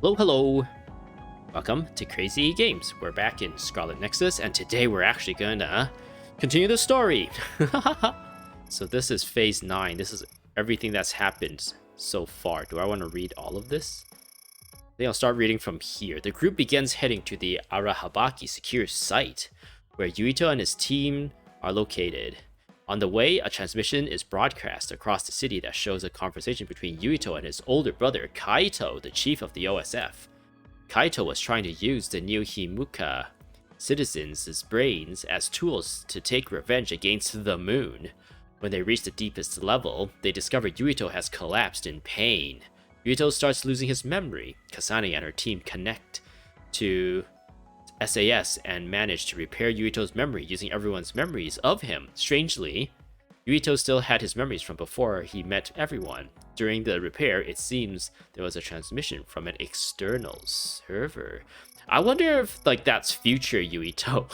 Hello, hello! Welcome to Crazy Games. We're back in Scarlet Nexus, and today we're actually gonna continue the story! So this is Phase 9. This is everything that's happened so far. Do I want to read all of this? I think I'll start reading from here. The group begins heading to the Arahabaki secure site, where Yuito and his team are located. On the way, a transmission is broadcast across the city that shows a conversation between Yuito and his older brother, Kaito, the chief of the OSF. Kaito was trying to use the new Himuka citizens' brains as tools to take revenge against the moon. When they reach the deepest level, they discover Yuito has collapsed in pain. Yuito starts losing his memory. Kasane and her team connect to SAS and manage to repair Yuito's memory using everyone's memories of him. Strangely, Yuito still had his memories from before he met everyone. During the repair, it seems there was a transmission from an external server. I wonder if that's future Yuito.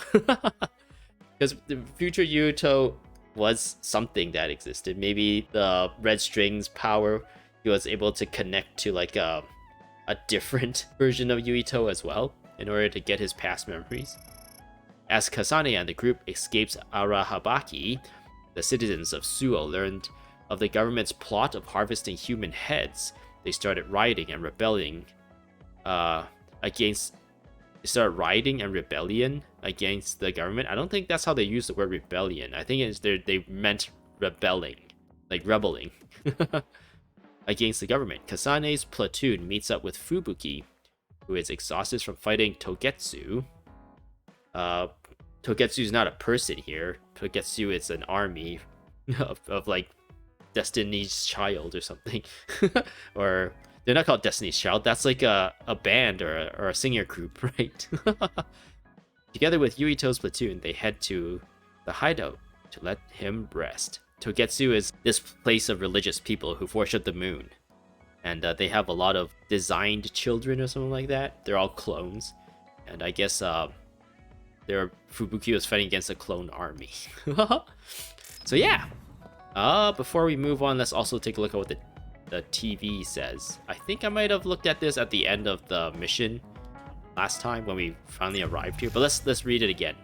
Because the future Yuito was something that existed. Maybe the red strings power, he was able to connect to a different version of Yuito as well, in order to get his past memories. As Kasane and the group escapes Arahabaki, the citizens of Suo learned of the government's plot of harvesting human heads. They started rioting and rebelling against the government. I don't think that's how they use the word rebellion. I think they meant rebelling against the government. Kasane's platoon meets up with Fubuki, who is exhausted from fighting Togetsu. Togetsu is not a person here. Togetsu is an army of Destiny's Child or something. Or they're not called Destiny's Child. That's like a band or a singer group, right? Together with Yuito's platoon, they head to the hideout to let him rest. Togetsu is this place of religious people who worship the moon. And they have a lot of designed children or something like that. They're all clones. And I guess Fubuki was fighting against a clone army. So yeah. Before we move on, let's also take a look at what the TV says. I think I might have looked at this at the end of the mission last time when we finally arrived here. But let's read it again.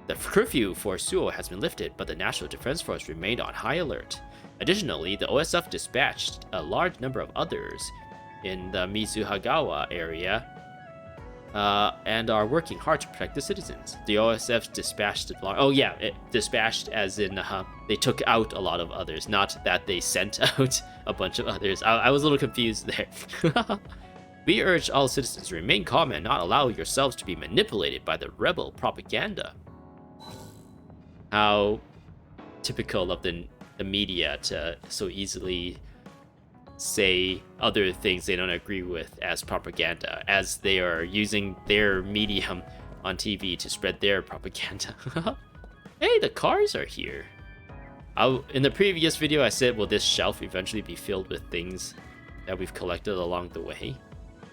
The curfew for Suo has been lifted, but the National Defense Force remained on high alert. Additionally, the OSF dispatched a large number of others in the Mizuhagawa area and are working hard to protect the citizens. The OSF dispatched dispatched as in they took out a lot of others, not that they sent out a bunch of others. I was a little confused there. We urge all citizens to remain calm and not allow yourselves to be manipulated by the rebel propaganda. How typical of the media to so easily say other things they don't agree with as propaganda, as they are using their medium on TV to spread their propaganda. Hey, the cars are here. In the previous video I said, will this shelf eventually be filled with things that we've collected along the way?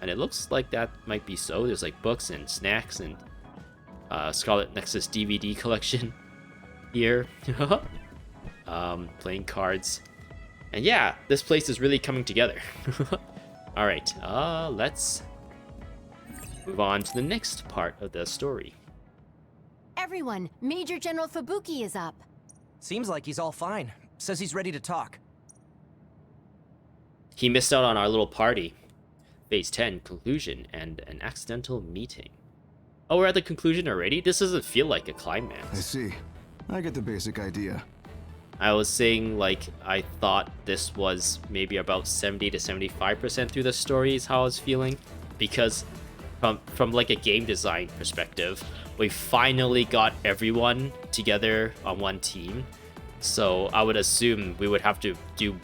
And it looks like that might be so. There's books and snacks and Scarlet Nexus DVD collection here. Playing cards. And yeah, this place is really coming together. Alright, let's move on to the next part of the story. Everyone, Major General Fubuki is up. Seems like he's all fine. Says he's ready to talk. He missed out on our little party. Phase 10, conclusion, and an accidental meeting. Oh, we're at the conclusion already? This doesn't feel like a climax. I see. I get the basic idea. I was saying, I thought this was maybe about 70 to 75% through the story is how I was feeling. Because from a game design perspective, we finally got everyone together on one team. So I would assume we would have to do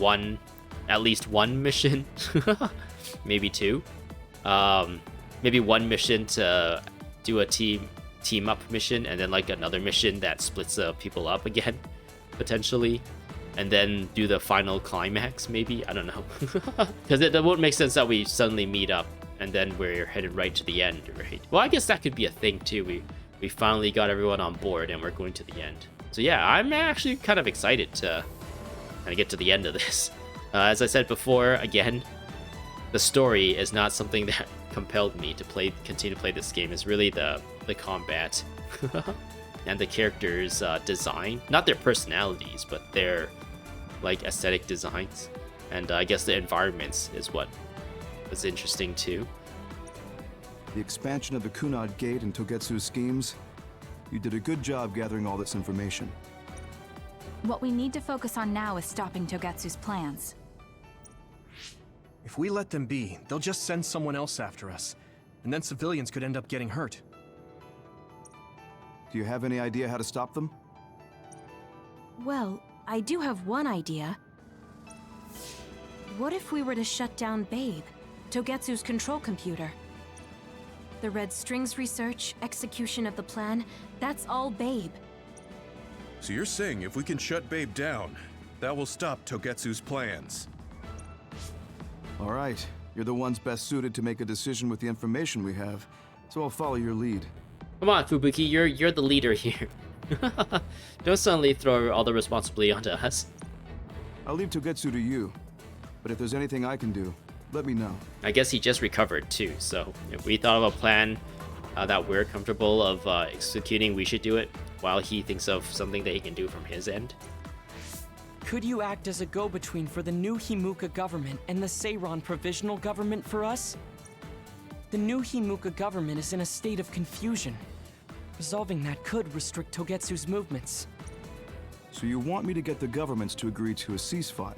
at least one mission. Maybe two. Maybe one mission to do a team up mission, and then another mission that splits the people up again. Potentially, and then do the final climax, maybe. I don't know. Because it won't make sense that we suddenly meet up and then we're headed right to the end, right? Well, I guess that could be a thing too. We finally got everyone on board and we're going to the end. So yeah, I'm actually kind of excited to get to the end of this. As I said before, again, the story is not something that compelled me to continue to play this game. It's really the combat and the characters' design, not their personalities, but their like aesthetic designs, and I guess the environments is what was interesting too. The expansion of the Kunad Gate and Togetsu's schemes. You did a good job gathering all this information. What we need to focus on now is stopping Togetsu's plans. If we let them be, they'll just send someone else after us, and then civilians could end up getting hurt. Do you have any idea how to stop them? Well, I do have one idea. What if we were to shut down Babe, Togetsu's control computer? The Red Strings research, execution of the plan, that's all Babe. So you're saying if we can shut Babe down, that will stop Togetsu's plans? All right. You're the ones best suited to make a decision with the information we have, so I'll follow your lead. Come on, Fubuki, you're the leader here. Don't suddenly throw all the responsibility onto us. I'll leave Togetsu to you, but if there's anything I can do, let me know. I guess he just recovered too, so if we thought of a plan that we're comfortable of executing, we should do it while he thinks of something that he can do from his end. Could you act as a go-between for the new Himuka government and the Seiran provisional government for us? The new Himuka government is in a state of confusion. Resolving that could restrict Togetsu's movements. So you want me to get the governments to agree to a ceasefire?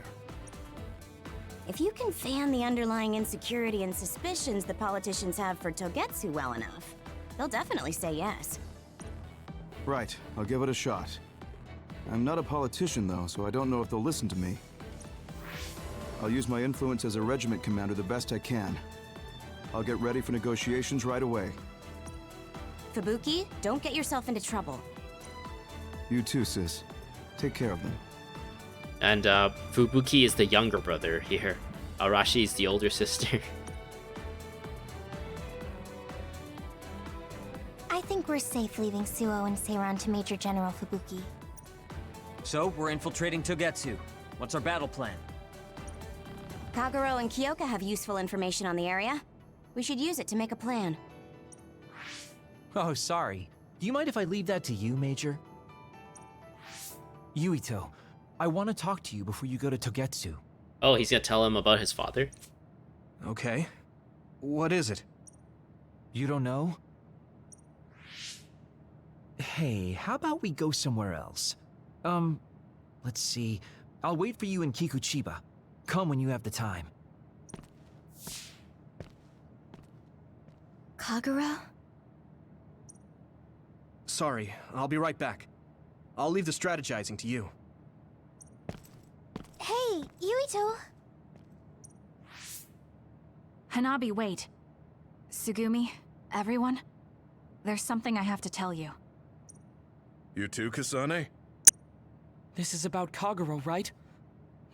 If you can fan the underlying insecurity and suspicions the politicians have for Togetsu well enough, they'll definitely say yes. Right, I'll give it a shot. I'm not a politician though, so I don't know if they'll listen to me. I'll use my influence as a regiment commander the best I can. I'll get ready for negotiations right away. Fubuki, don't get yourself into trouble. You too, sis. Take care of them. And Fubuki is the younger brother here. Arashi is the older sister. I think we're safe leaving Suo and Seiran to Major General Fubuki. So, we're infiltrating Togetsu. What's our battle plan? Kagero and Kyoka have useful information on the area. We should use it to make a plan. Oh, sorry. Do you mind if I leave that to you, Major? Yuito, I want to talk to you before you go to Togetsu. Oh, he's gonna tell him about his father? Okay. What is it? You don't know? Hey, how about we go somewhere else? Let's see. I'll wait for you in Kikuchiba. Come when you have the time. Kagero? Sorry, I'll be right back. I'll leave the strategizing to you. Hey, Yuito! Hanabi, wait. Sugumi, everyone, there's something I have to tell you. You too, Kasane? This is about Kagero, right?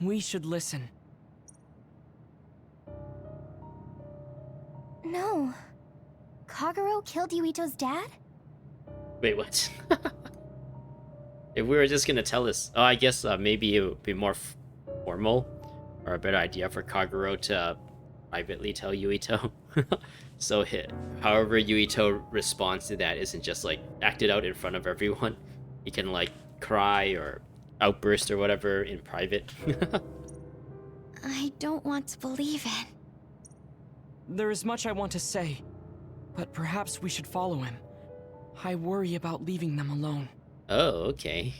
We should listen. No. Kagero killed Yuito's dad? Wait, what? If we were just gonna tell this, oh, I guess maybe it would be more formal or a better idea for Kagero to privately tell Yuito. So however Yuito responds to that isn't just like acted out in front of everyone. He can like cry or outburst or whatever in private. I don't want to believe it. There is much I want to say, but perhaps we should follow him. I worry about leaving them alone. Oh, okay.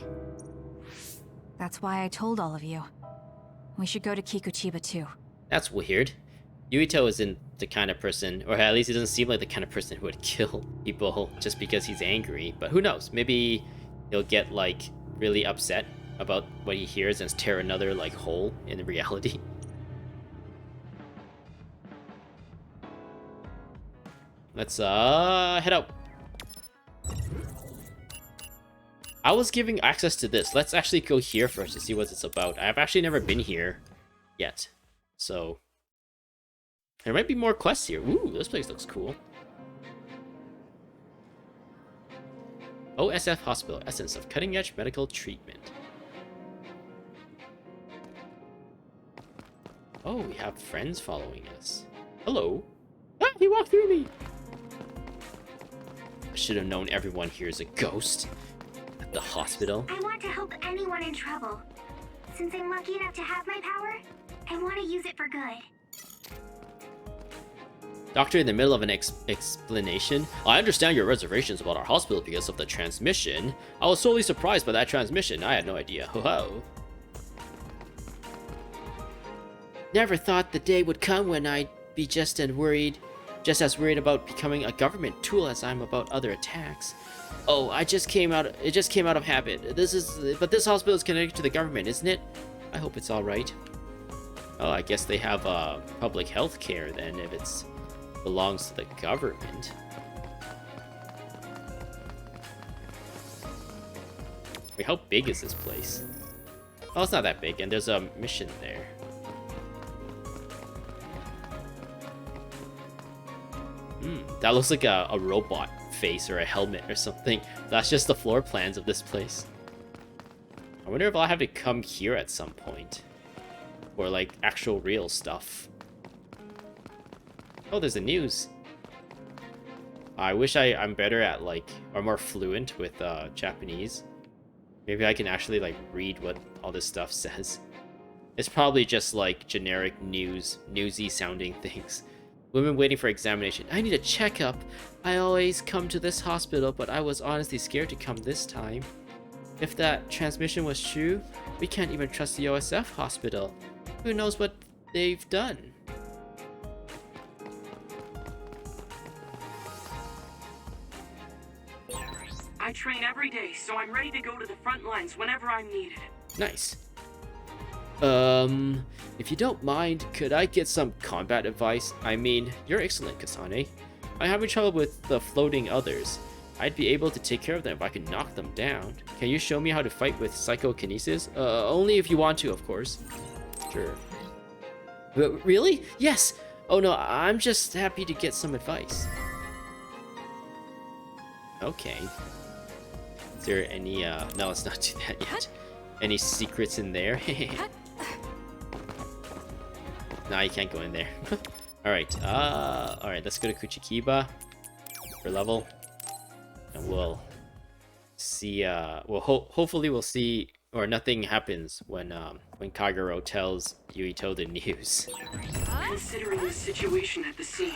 That's why I told all of you. We should go to Kikuchiba too. That's weird. Yuito isn't the kind of person, or at least he doesn't seem like the kind of person who would kill people just because he's angry. But who knows? Maybe he'll get like really upset about what he hears and tear another like hole in reality. Let's head out. I was giving access to this. Let's actually go here first to see what it's about. I've actually never been here yet, so there might be more quests here. Ooh, this place looks cool. OSF Hospital, essence of cutting-edge medical treatment. Oh, we have friends following us. Hello. Ah, he walked through me. I should have known everyone here is a ghost. At the hospital. I want to help anyone in trouble. Since I'm lucky enough to have my power, I want to use it for good. Doctor, in the middle of an explanation. I understand your reservations about our hospital because of the transmission. I was solely surprised by that transmission. I had no idea. Ho ho. Never thought the day would come when I'd be just as worried about becoming a government tool as I'm about other attacks. Oh, it just came out of habit. But this hospital is connected to the government, isn't it? I hope it's all right. Oh, I guess they have public health care then if it's belongs to the government. Wait, how big is this place? Oh, it's not that big, and there's a mission there. That looks like a robot face or a helmet or something. That's just the floor plans of this place. I wonder if I'll have to come here at some point. Or like actual real stuff. Oh, there's the news. I wish I'm better at like, or more fluent with Japanese. Maybe I can actually like read what all this stuff says. It's probably just like generic newsy sounding things. Women waiting for examination. I need a checkup. I always come to this hospital, but I was honestly scared to come this time. If that transmission was true, we can't even trust the OSF hospital. Who knows what they've done? I train every day, so I'm ready to go to the front lines whenever I'm needed. Nice. If you don't mind, could I get some combat advice? I mean, you're excellent, Kasane. I'm having trouble with the floating others. I'd be able to take care of them if I could knock them down. Can you show me how to fight with psychokinesis? Only if you want to, of course. Sure. But really? Yes! Oh no, I'm just happy to get some advice. Okay. Is there any, no, let's not do that yet. Any secrets in there? Nah, you can't go in there. Alright, let's go to Kuchikiba for level. And we'll see, hopefully we'll see, or nothing happens when Kagero tells Yuito the news. Considering the situation at the scene,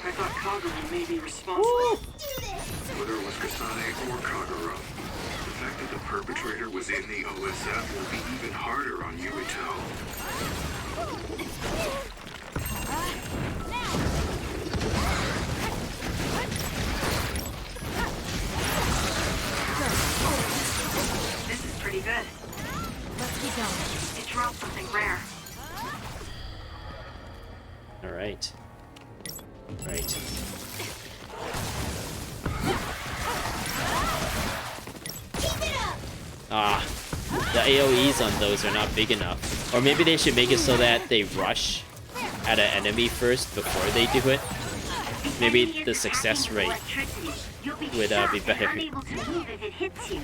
I thought Kagero may be responsible. Whether it was Kasane or Kagero, the fact that the perpetrator was in the OSF will be even harder on Yuito. This is pretty good. Let's keep going. It dropped something rare. Alright. Right. Ah, the AoEs on those are not big enough. Or maybe they should make it so that they rush at an enemy first before they do it. Maybe the success rate would be better. Unable to move if it hits you.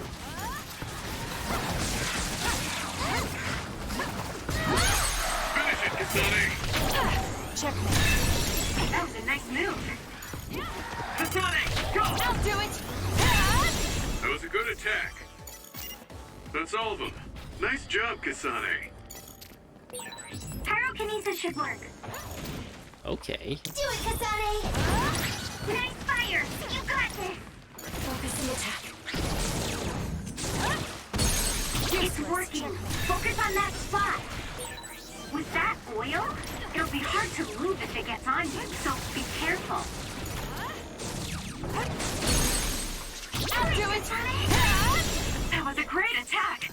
Finish it, Kasane! Checkmate. That was a nice move. Kasane, go! I'll do it. That was a good attack. That's all of them. Nice job, Kasane. Pyrokinesis should work. Okay. Do it, Kasane! Nice fire! You got this! Focus the attack. It's working! Focus on that spot! With that oil, it'll be hard to move if it gets on you, so be careful. I'll do it. That was a great attack!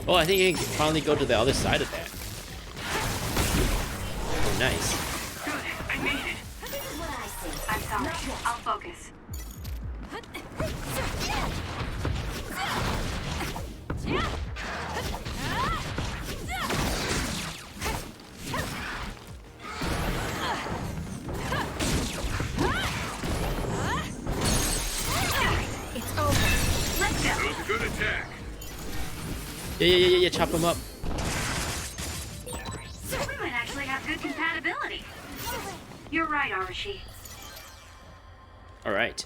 Oh, I think I can finally go to the other side of that. Oh, nice. Good, I made it. This is what I see. I'm sorry. I'll focus. It's over. Let's go. That was a good attack. Yeah, chop him up. We might compatibility. You're right, Arashi. All right.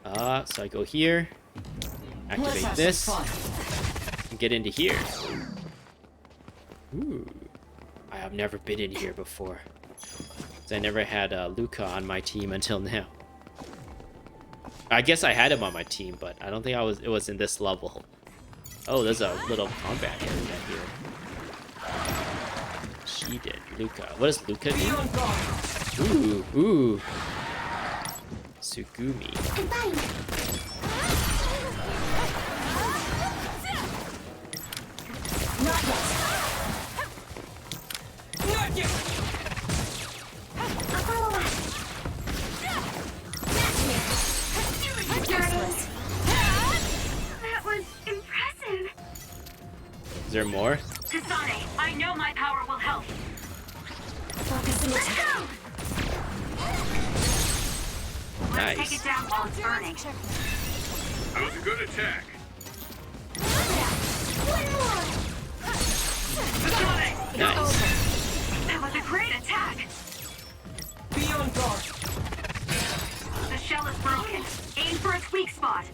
So I go here, activate this, and get into here. Ooh, I have never been in here before. I never had Luca on my team until now. I guess I had him on my team, but I don't think it was in this level. Oh, there's a little combat area here. She did. Luca. What does Luca do? Ooh. Sugumi. Not yet. That was impressive. Is there more? Kasane, I know my power will help. Let's go! Nice. Let's take it down while it's burning. That was a good attack. Kasane! Nice. That was a great attack. Be on guard. The shell is broken. Aim for its weak spot.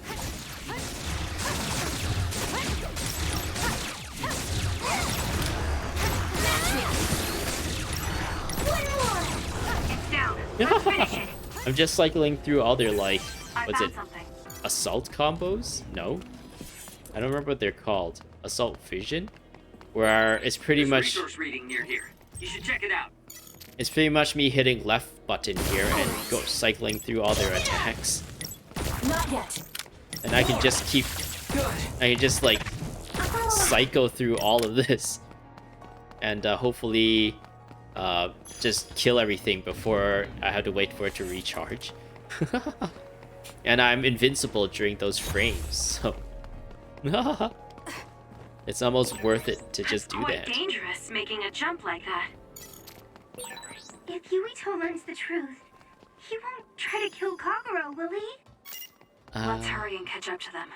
It's down. Let's finish it. I'm just cycling through all their, like, I what's found it? something. Assault combos? No? I don't remember what they're called. Assault Vision? Where it's pretty much... resource reading near here. You should check it out. It's pretty much me hitting left button here and go cycling through all their attacks. Not yet. And I can just keep... I can just, like, psycho through all of this. And hopefully just kill everything before I have to wait for it to recharge. And I'm invincible during those frames, so... It's almost worth it to just do Quite that. dangerous making a jump like that. If Yuito learns the truth, he won't try to kill Kagero, will he? Let's hurry and catch up to them.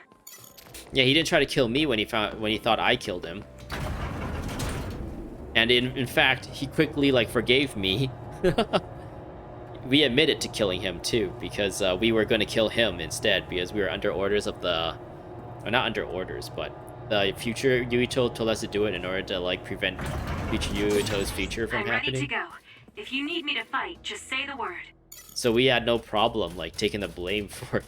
Yeah, he didn't try to kill me when he thought I killed him. And in fact, he quickly like forgave me. We admitted to killing him too, because we were going to kill him instead, because we were under orders of the... Well, not under orders, but the future Yuito told us to do it in order to like prevent future Yuito's future from I'm happening. ready to go. If you need me to fight, just say the word. So we had no problem like taking the blame for it.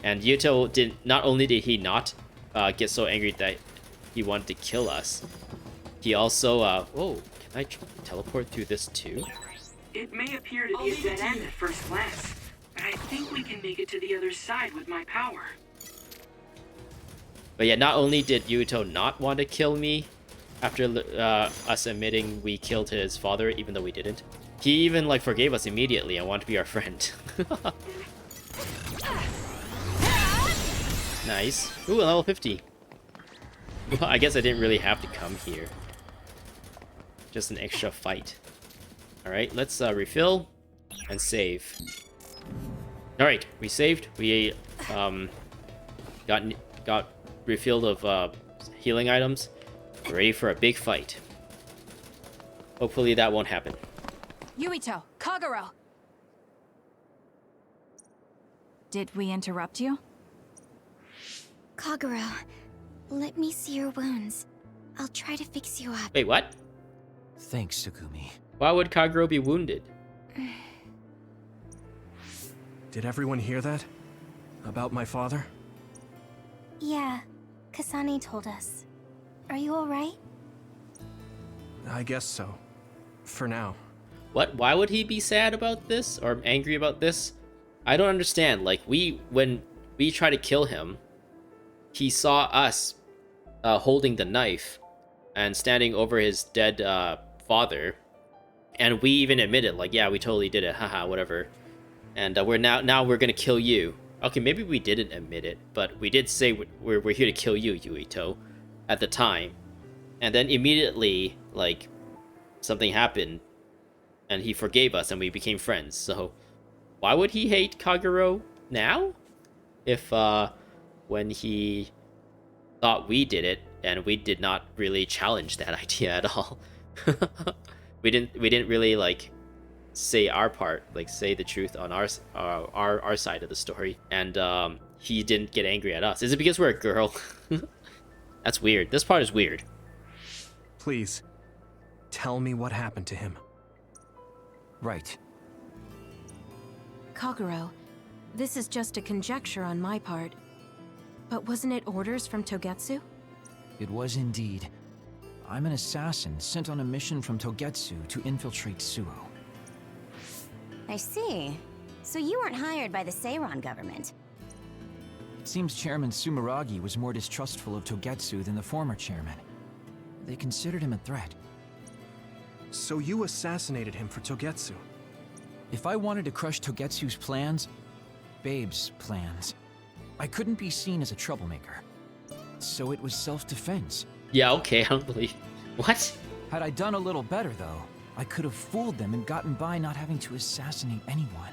And Yuito did not only did he not get so angry that he wanted to kill us, he also whoa, can I teleport through this too? It may appear to be a dead end at first glance, but I think we can make it to the other side with my power. But yeah, not only did Yuito not want to kill me after us admitting we killed his father, even though we didn't, he even like forgave us immediately and wanted to be our friend. Nice. Ooh, level 50. Well, I guess I didn't really have to come here. Just an extra fight. Alright, let's refill and save. Alright, we saved. We got refilled of healing items. We're ready for a big fight. Hopefully that won't happen. Yuito, Kagero. Did we interrupt you? Kagero, let me see your wounds. I'll try to fix you up. Wait, what? Thanks, Sugumi. Why would Kagero be wounded? Did everyone hear that? About my father? Yeah, Kasane told us. Are you alright? I guess so. For now. What? Why would he be sad about this or angry about this? I don't understand. Like, when we tried to kill him, he saw us holding the knife and standing over his dead father, and we even admitted, like, yeah, we totally did it, haha, whatever. And we're now we're gonna kill you. Okay, maybe we didn't admit it, but we did say we're here to kill you, Yuito, at the time. And then immediately, like, something happened, and he forgave us, and we became friends. So, why would he hate Kagero now? If, when he thought we did it, and we did not really challenge that idea at all. we didn't really like say our part, like say the truth on our side of the story, and he didn't get angry at us. Is it because we're a girl? That's weird. This part is weird. Please, tell me what happened to him. Right. Kagero, this is just a conjecture on my part. But wasn't it orders from Togetsu? It was indeed. I'm an assassin sent on a mission from Togetsu to infiltrate Suo. I see. So you weren't hired by the Seiron government. It seems Chairman Sumeragi was more distrustful of Togetsu than the former chairman. They considered him a threat. So you assassinated him for Togetsu? If I wanted to crush Togetsu's plans, Babe's plans, I couldn't be seen as a troublemaker. So it was self-defense. Yeah, okay, I don't believe. What? Had I done a little better, though, I could have fooled them and gotten by not having to assassinate anyone.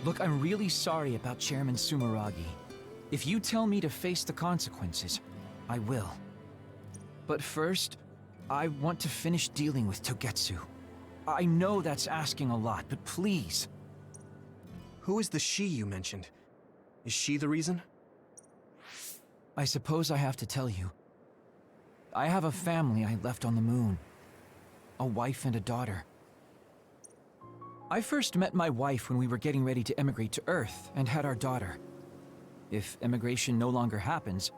Look, I'm really sorry about Chairman Sumeragi. If you tell me to face the consequences, I will. But first, I want to finish dealing with Togetsu. I know that's asking a lot, but please. Who is the she you mentioned? Is she the reason? I suppose I have to tell you. I have a family I left on the moon. A wife and a daughter. I first met my wife when we were getting ready to emigrate to Earth and had our daughter. If emigration no longer happens,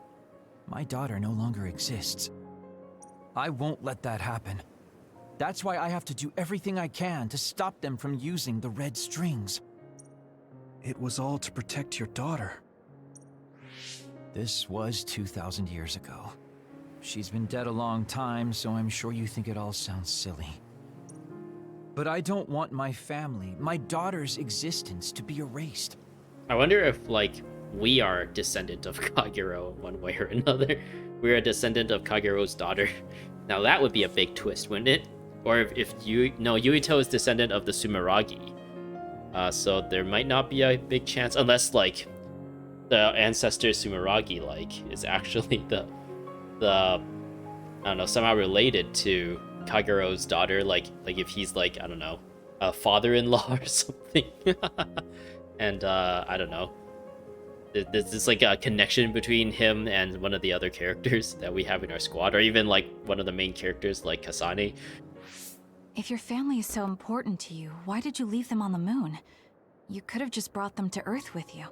my daughter no longer exists. I won't let that happen. That's why I have to do everything I can to stop them from using the red strings. It was all to protect your daughter. This was 2,000 years ago. She's been dead a long time, so I'm sure you think it all sounds silly. But I don't want my family, my daughter's existence to be erased. I wonder if, like, we are descendant of Kagero in one way or another. We're a descendant of Kagero's daughter. Now that would be a big twist, wouldn't it? Or if Yuito is descendant of the Sumeragi. So there might not be a big chance, unless, like, the ancestor Sumeragi, like, is actually the I don't know, somehow related to Kagero's daughter, like if he's like, I don't know, a father-in-law or something. And I don't know, there's like a connection between him and one of the other characters that we have in our squad, or even like one of the main characters like Kasane. If your family is so important to you, why did you leave them on the moon? You could have just brought them to Earth with you.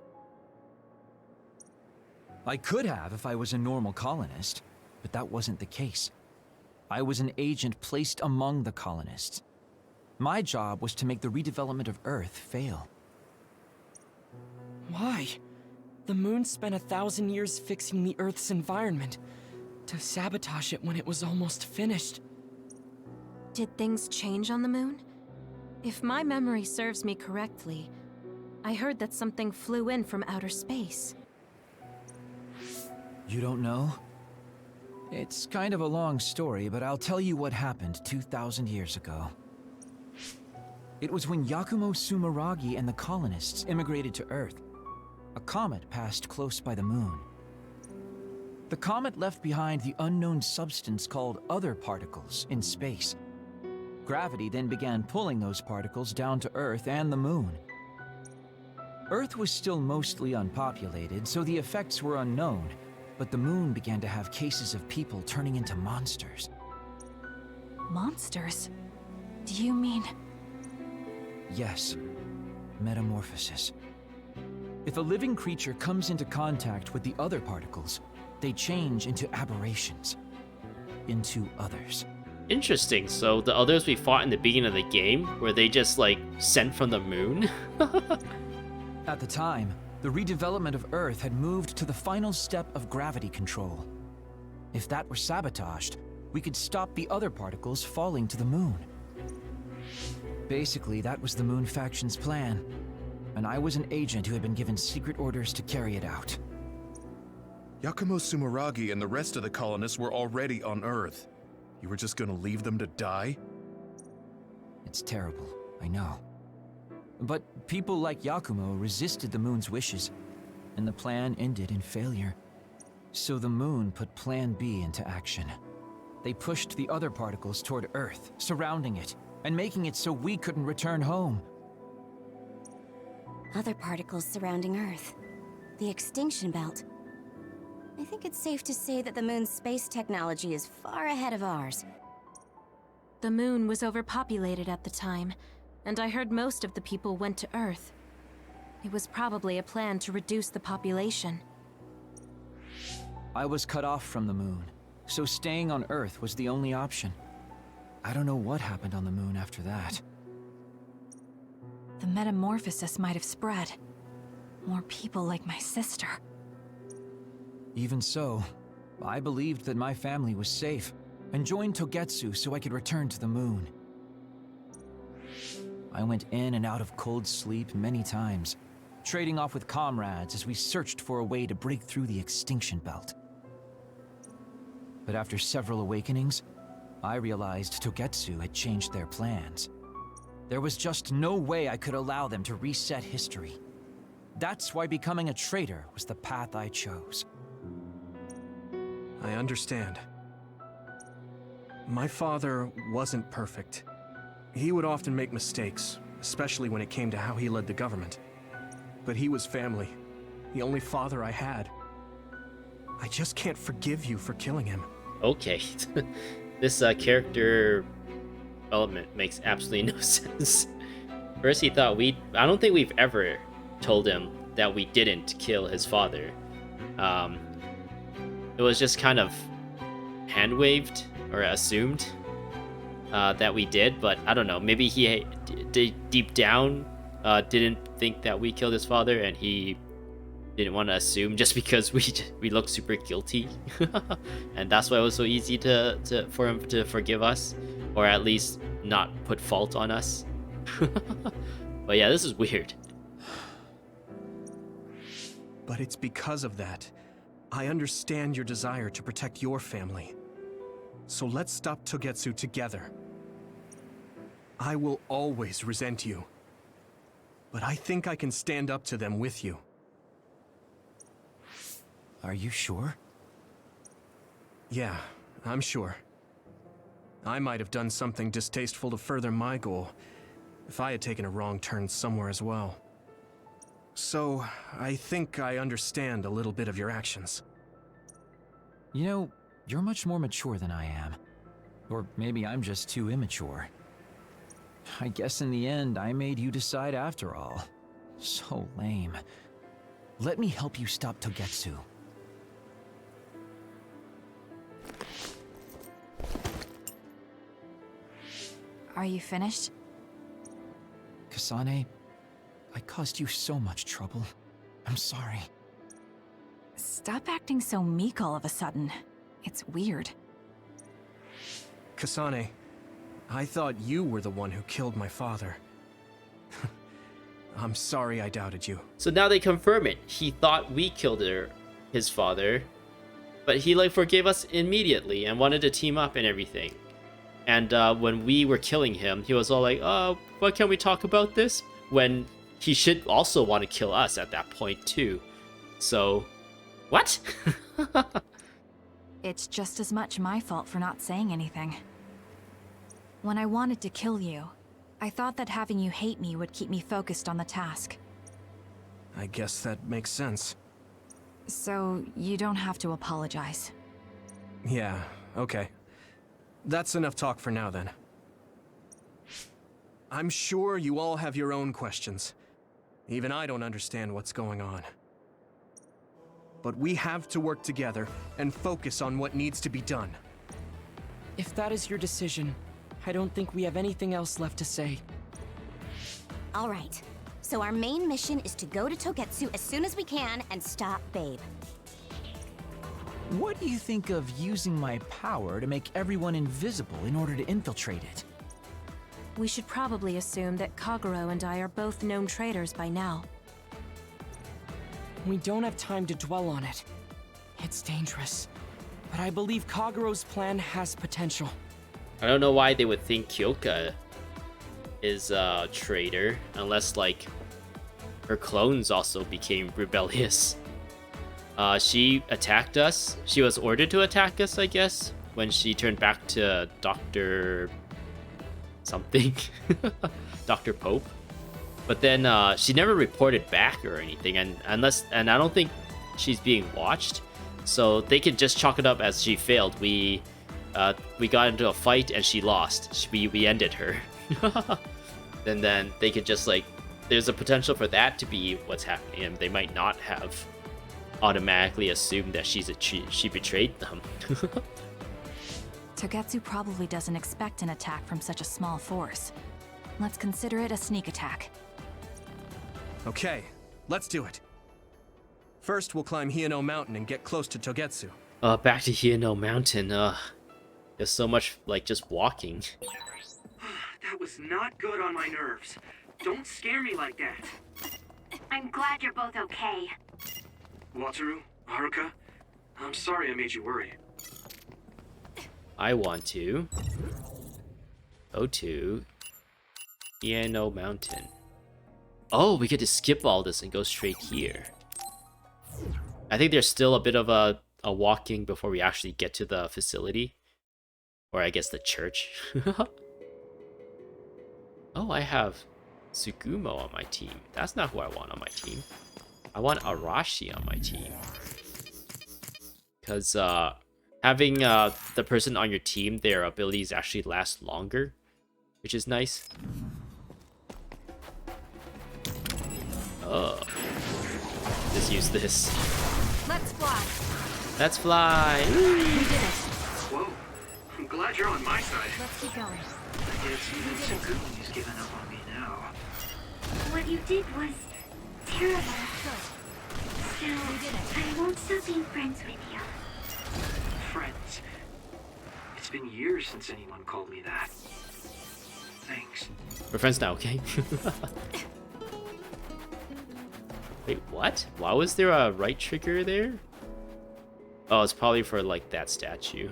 I could have if I was a normal colonist, but that wasn't the case. I was an agent placed among the colonists. My job was to make the redevelopment of Earth fail. Why? The moon spent 1,000 years fixing the Earth's environment. To sabotage it when it was almost finished. Did things change on the moon? If my memory serves me correctly, I heard that something flew in from outer space. You don't know? It's kind of a long story, but I'll tell you what happened 2,000 years ago. It was when Yakumo Sumeragi and the colonists immigrated to Earth. A comet passed close by the moon. The comet left behind the unknown substance called other particles in space. Gravity then began pulling those particles down to Earth and the moon. Earth was still mostly unpopulated, so the effects were unknown. But the moon began to have cases of people turning into monsters. Monsters? Do you mean... Yes. Metamorphosis. If a living creature comes into contact with the other particles, they change into aberrations. Into others. Interesting. So the others we fought in the beginning of the game, were they just, like, sent from the moon? At the time, the redevelopment of Earth had moved to the final step of gravity control. If that were sabotaged, we could stop the other particles falling to the moon. Basically, that was the Moon Faction's plan, and I was an agent who had been given secret orders to carry it out. Yakumo Sumeragi and the rest of the colonists were already on Earth. You were just gonna leave them to die? It's terrible, I know. But people like Yakumo resisted the moon's wishes, and the plan ended in failure. So the moon put Plan B into action. they pushed the other particles toward Earth, surrounding it, and making it so we couldn't return home. Other particles surrounding Earth. The extinction belt. I think it's safe to say that the moon's space technology is far ahead of ours. The moon was overpopulated at the time, and I heard most of the people went to Earth. It was probably a plan to reduce the population. I was cut off from the moon, so staying on Earth was the only option. I don't know what happened on the moon after that. The metamorphosis might have spread. More people like my sister. Even so, I believed that my family was safe, and joined Togetsu so I could return to the moon. I went in and out of cold sleep many times, trading off with comrades as we searched for a way to break through the extinction belt. But after several awakenings, I realized Togetsu had changed their plans. There was just no way I could allow them to reset history. That's why becoming a traitor was the path I chose. I understand. My father wasn't perfect. He would often make mistakes, especially when it came to how he led the government. But he was family, the only father I had. I just can't forgive you for killing him. Okay. This character development makes absolutely no sense. First he thought I don't think we've ever told him that we didn't kill his father. It was just kind of hand-waved or assumed that we did, but I don't know, maybe he deep down didn't think that we killed his father, and he didn't want to assume just because we look super guilty. And that's why it was so easy for him to forgive us, or at least not put fault on us. But yeah, this is weird. But it's because of that. I understand your desire to protect your family. So let's stop Togetsu together. I will always resent you. But I think I can stand up to them with you. Are you sure? Yeah, I'm sure. I might have done something distasteful to further my goal, if I had taken a wrong turn somewhere as well. So, I think I understand a little bit of your actions. You know, you're much more mature than I am. Or maybe I'm just too immature. I guess in the end, I made you decide after all. So lame. Let me help you stop Togetsu. Are you finished? Kasane, I caused you so much trouble. I'm sorry. Stop acting so meek all of a sudden. It's weird. Kasane, I thought you were the one who killed my father. I'm sorry I doubted you. So now they confirm it. He thought we killed his father, but he forgave us immediately and wanted to team up and everything. And when we were killing him, he was all like, "Oh, why can't we talk about this?" When he should also want to kill us at that point too. So, what? It's just as much my fault for not saying anything. When I wanted to kill you, I thought that having you hate me would keep me focused on the task. I guess that makes sense. So, you don't have to apologize. Yeah, okay. That's enough talk for now then. I'm sure you all have your own questions. Even I don't understand what's going on. But we have to work together and focus on what needs to be done. If that is your decision, I don't think we have anything else left to say. All right. So our main mission is to go to Togetsu as soon as we can and stop Babe. What do you think of using my power to make everyone invisible in order to infiltrate it? We should probably assume that Kagero and I are both known traitors by now. We don't have time to dwell on it. It's dangerous. But I believe Kagero's plan has potential. I don't know why they would think Kyoka is a traitor, unless her clones also became rebellious. She attacked us. She was ordered to attack us, I guess. when she turned back to Dr. something, Dr. Pope. But then she never reported back or anything, and I don't think she's being watched, so they could just chalk it up as she failed. We got into a fight and she lost. We ended her. And then they could just like, there's a potential for that to be what's happening, and they might not have automatically assumed that she betrayed them. Togetsu probably doesn't expect an attack from such a small force. Let's consider it a sneak attack. Okay, let's do it. First, we'll climb Hino Mountain and get close to Togetsu. Back to Hino Mountain. There's so much like just walking. That was not good on my nerves. Don't scare me like that. I'm glad you're both okay. Wataru, Haruka, I'm sorry I made you worry. I want to go to Hino Mountain. Oh, we get to skip all this and go straight here. I think there's still a bit of a walking before we actually get to the facility. Or I guess the church. Oh, I have Tsukumo on my team. That's not who I want on my team. I want Arashi on my team. Because having the person on your team, their abilities actually last longer, which is nice. Oh. Just use this. Let's fly. Let's fly. We did it. Whoa, I'm glad you're on my side. Let's keep going. I guess even Tsukumi's given up on me now. What you did was terrible. Still, I won't stop being friends with you. Friends. It's been years since anyone called me that. Thanks. We're friends now, okay? Wait, what? Why was there a right trigger there? Oh, it's probably for like that statue.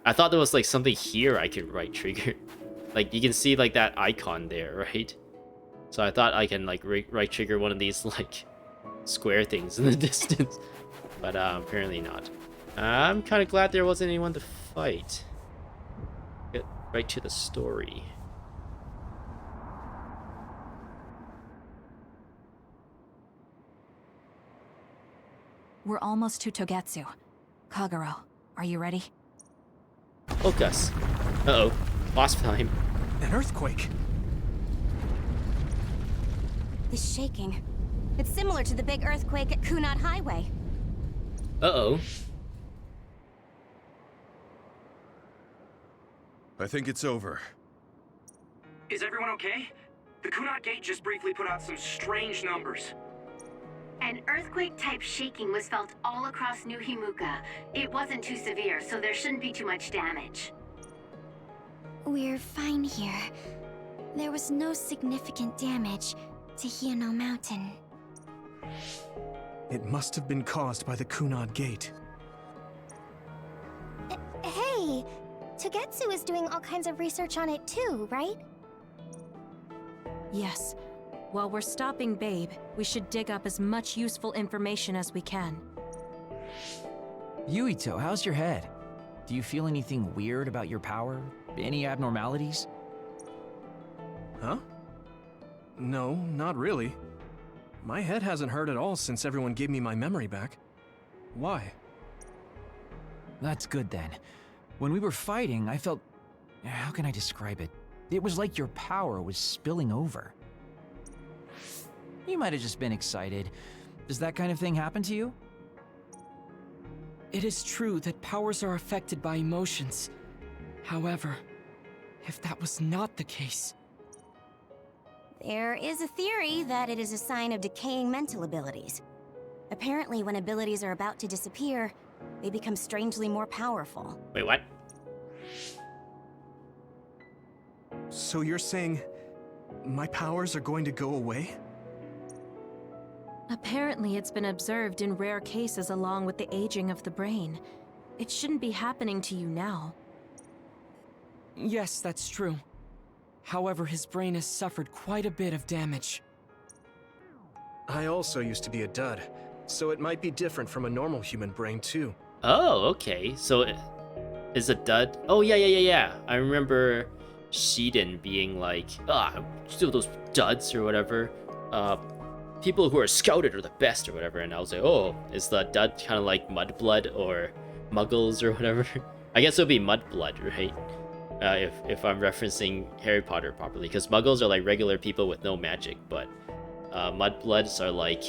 I thought there was like something here I could right trigger. Like you can see like that icon there, right? So I thought I can like right trigger one of these like square things in the distance. But apparently not. I'm kind of glad there wasn't anyone to fight. Get right to the story. We're almost to Togetsu. Kagero, are you ready? Oh, Gus. Uh-oh. Lost time. An earthquake. This shaking. It's similar to the big earthquake at Kunad Highway. Uh-oh. I think it's over. Is everyone okay? The Kunad Gate just briefly put out some strange numbers. An earthquake-type shaking was felt all across New Himuka. It wasn't too severe, so there shouldn't be too much damage. We're fine here. There was no significant damage to Hino Mountain. It must have been caused by the Kunad Gate. Hey! Togetsu is doing all kinds of research on it too, right? Yes. While we're stopping Babe, we should dig up as much useful information as we can. Yuito, how's your head? Do you feel anything weird about your power? Any abnormalities? Huh? No, not really. My head hasn't hurt at all since everyone gave me my memory back. Why? That's good then. When we were fighting, I felt... How can I describe it? It was like your power was spilling over. You might have just been excited. Does that kind of thing happen to you? It is true that powers are affected by emotions. However, if that was not the case... There is a theory that it is a sign of decaying mental abilities. Apparently, when abilities are about to disappear, they become strangely more powerful. Wait, what? So you're saying my powers are going to go away? Apparently, it's been observed in rare cases along with the aging of the brain. It shouldn't be happening to you now. Yes, that's true. However, his brain has suffered quite a bit of damage. I also used to be a dud, so it might be different from a normal human brain too. Oh, okay. So is a dud. Oh yeah. I remember Shiden being like, still those duds or whatever. People who are scouted are the best or whatever. And I was like, oh, is the dud kind of like mudblood or muggles or whatever? I guess it'll be mudblood, right? If I'm referencing Harry Potter properly, because muggles are like regular people with no magic, but mudbloods are like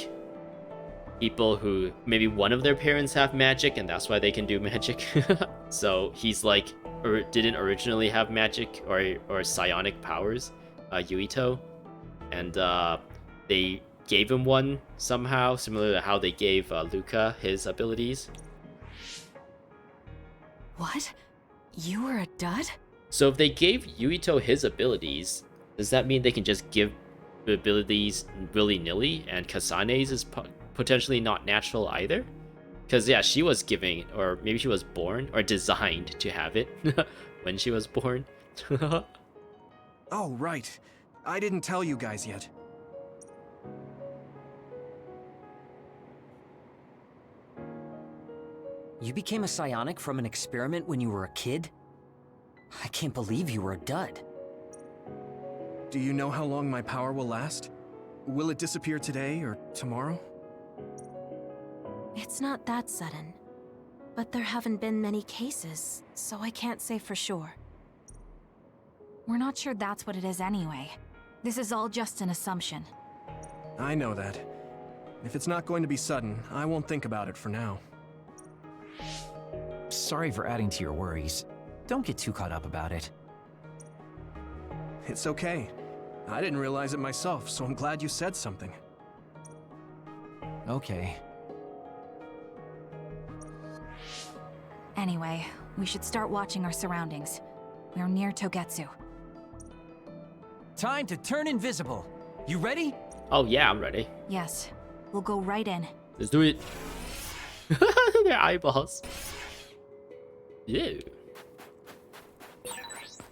people who maybe one of their parents have magic and that's why they can do magic. So he's like, or didn't originally have magic or psionic powers, Yuito, and they gave him one somehow, similar to how they gave Luca his abilities. What? You were a dud? So if they gave Yuito his abilities, does that mean they can just give the abilities willy-nilly, and Kasane's is potentially not natural either? Because yeah, she was giving, or maybe she was born or designed to have it when she was born. Oh, right. I didn't tell you guys yet. You became a psionic from an experiment when you were a kid? I can't believe you were a dud. Do you know how long my power will last? Will it disappear today or tomorrow? It's not that sudden. But there haven't been many cases, so I can't say for sure. We're not sure that's what it is anyway. This is all just an assumption. I know that. If it's not going to be sudden, I won't think about it for now. Sorry for adding to your worries. Don't get too caught up about it. It's okay. I didn't realize it myself, so I'm glad you said something. Okay. Anyway, we should start watching our surroundings. We're near Togetsu. Time to turn invisible. You ready? Oh yeah, I'm ready. Yes, we'll go right in. Let's do it. Their eyeballs. Ew.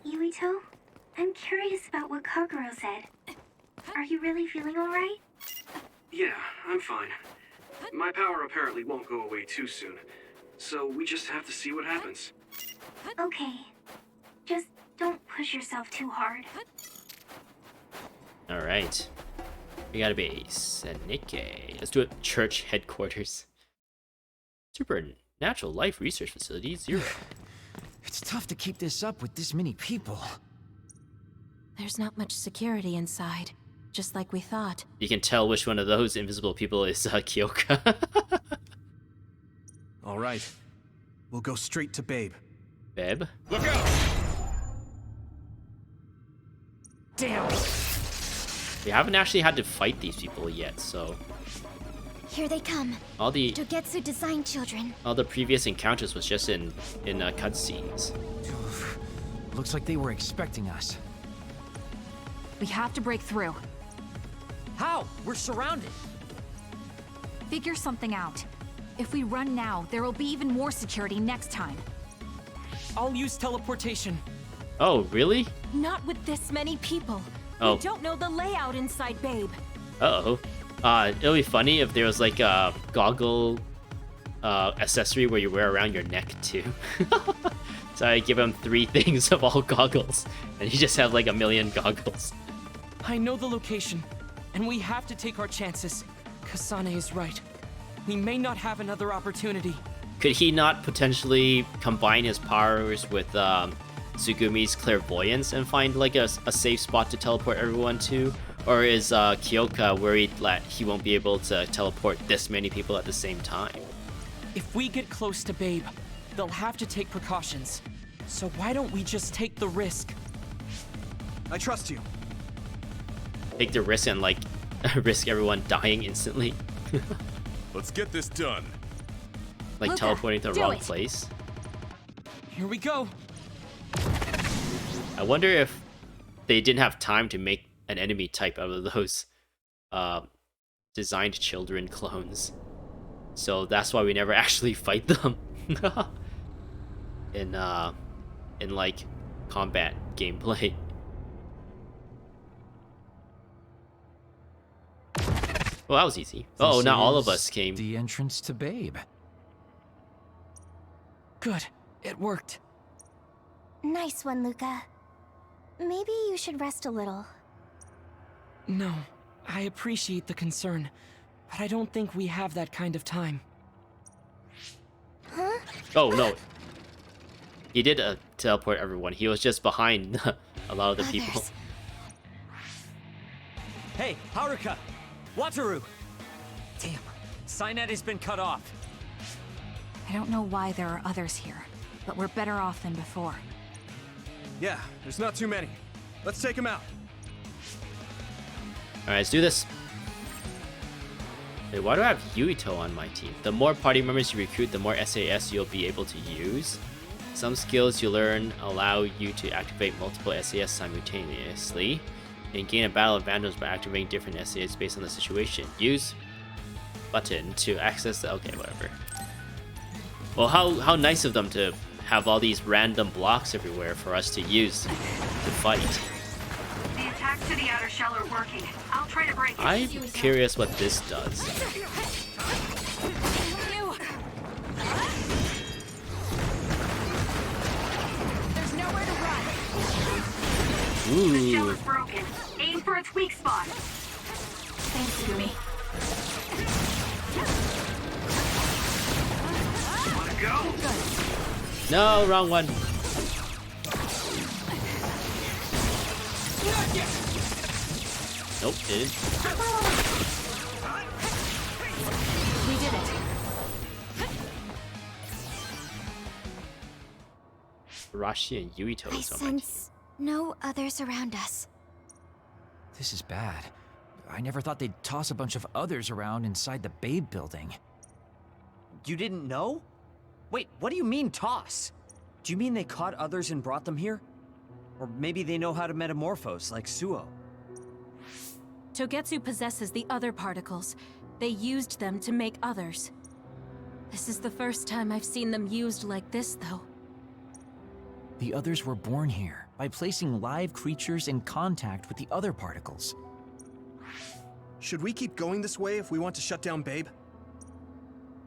Yuito, I'm curious about what Kagero said. Are you really feeling alright? Yeah, I'm fine. My power apparently won't go away too soon, so we just have to see what happens. Okay. Just don't push yourself too hard. Alright. We got a base. And Nikkei. Let's do it. Church headquarters. Supernatural Life Research Facility 0. It's tough to keep this up with this many people. There's not much security inside, just like we thought. You can tell which one of those invisible people is Kyoka. All right. We'll go straight to Babe. Babe? Look out! Damn! We haven't actually had to fight these people yet, so... Here they come. All the Togetsu design children. all the previous encounters was just in cutscenes. Looks like they were expecting us. We have to break through. How? We're surrounded. Figure something out. If we run now, there will be even more security next time. I'll use teleportation. Oh, really? Not with this many people. Oh. We don't know the layout inside Babe. Uh-oh. It'll be funny if there was like a goggle accessory where you wear around your neck too. So I give him 3 things of all goggles, and you just have like a million goggles. I know the location, and we have to take our chances. Kasane is right. We may not have another opportunity. Could he not potentially combine his powers with Tsugumi's clairvoyance and find like a safe spot to teleport everyone to? Or is Kyoka worried that he won't be able to teleport this many people at the same time? If we get close to Babe, they'll have to take precautions. So why don't we just take the risk? I trust you. Take the risk and like risk everyone dying instantly. Let's get this done. Like Luca, teleporting to the do wrong it. place. Here we go. I wonder if they didn't have time to make an enemy type out of those designed children clones. So that's why we never actually fight them in like combat gameplay. Well, that was easy. Oh, This not all of is us came. The entrance to Babe. Good. It worked. Nice one, Luca. Maybe you should rest a little. No, I appreciate the concern, but I don't think we have that kind of time. Huh? Oh, no. He did teleport everyone. He was just behind a lot of the people. Hey, Haruka! Wataru! Damn, Signet has been cut off. I don't know why there are others here, but we're better off than before. Yeah, there's not too many. Let's take them out. Alright, let's do this. Wait, why do I have Yuito on my team? The more party members you recruit, the more SAS you'll be able to use. Some skills you learn allow you to activate multiple SAS simultaneously and gain a battle advantage by activating different SAS based on the situation. Use button to access the... Okay, whatever. Well, how nice of them to have all these random blocks everywhere for us to use to fight. The attacks to the outer shell are working. I'll try to break it. I'm curious what this does. There's nowhere to run. Ooh. The shell is broken. Aim for its weak spot. Thanks, Yumi. Wanna go? No, wrong one. Nope, didn't. We did it. Rashi and Yuito I is on my team. sense no others around us. This is bad. I never thought they'd toss a bunch of others around inside the Babe building. You didn't know? Wait, what do you mean toss? Do you mean they caught others and brought them here? Or maybe they know how to metamorphose, like Suo. Togetsu possesses the other particles. They used them to make others. This is the first time I've seen them used like this, though. The others were born here by placing live creatures in contact with the other particles. Should we keep going this way if we want to shut down Babe?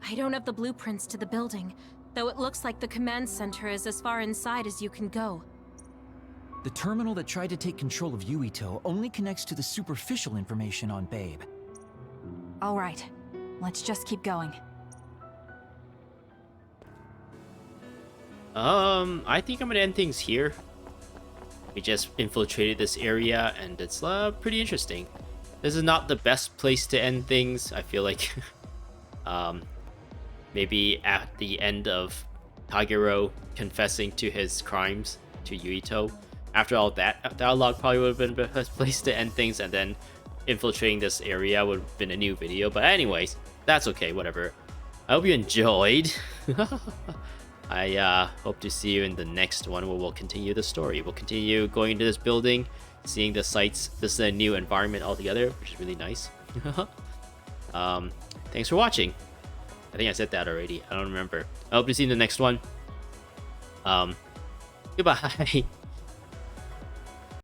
I don't have the blueprints to the building, though it looks like the command center is as far inside as you can go. The terminal that tried to take control of Yuito only connects to the superficial information on Babe. All right, let's just keep going. I think I'm gonna end things here. We just infiltrated this area and it's pretty interesting. This is not the best place to end things. I feel like maybe at the end of Kagero confessing to his crimes to Yuito. After all that dialogue probably would have been the best place to end things, and then infiltrating this area would have been a new video. But anyways, that's okay, whatever. I hope you enjoyed. I hope to see you in the next one where we'll continue the story. We'll continue going into this building, seeing the sights. This is a new environment altogether, which is really nice. Thanks for watching. I think I said that already. I don't remember. I hope to see you in the next one. Goodbye.